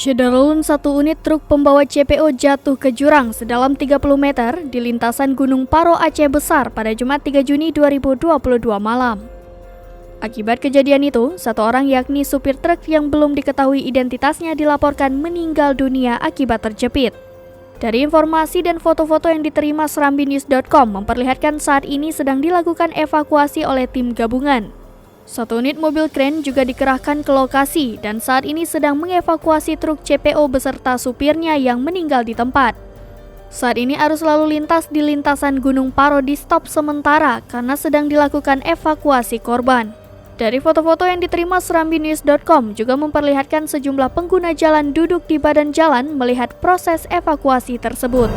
Syederlun, satu unit truk pembawa CPO jatuh ke jurang sedalam 30 meter di lintasan Gunung Paro, Aceh Besar pada Jumat 3 Juni 2022 malam. Akibat kejadian itu, satu orang yakni supir truk yang belum diketahui identitasnya dilaporkan meninggal dunia akibat terjepit. Dari informasi dan foto-foto yang diterima serambinews.com memperlihatkan saat ini sedang dilakukan evakuasi oleh tim gabungan. Satu unit mobil kren juga dikerahkan ke lokasi dan saat ini sedang mengevakuasi truk CPO beserta supirnya yang meninggal di tempat. Saat ini arus lalu lintas di lintasan Gunung Paro di stop sementara karena sedang dilakukan evakuasi korban. Dari foto-foto yang diterima serambinews.com juga memperlihatkan sejumlah pengguna jalan duduk di badan jalan melihat proses evakuasi tersebut.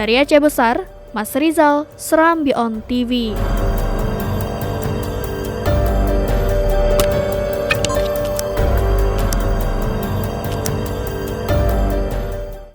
Dari Aceh Besar, Mas Rizal, Serambi On TV.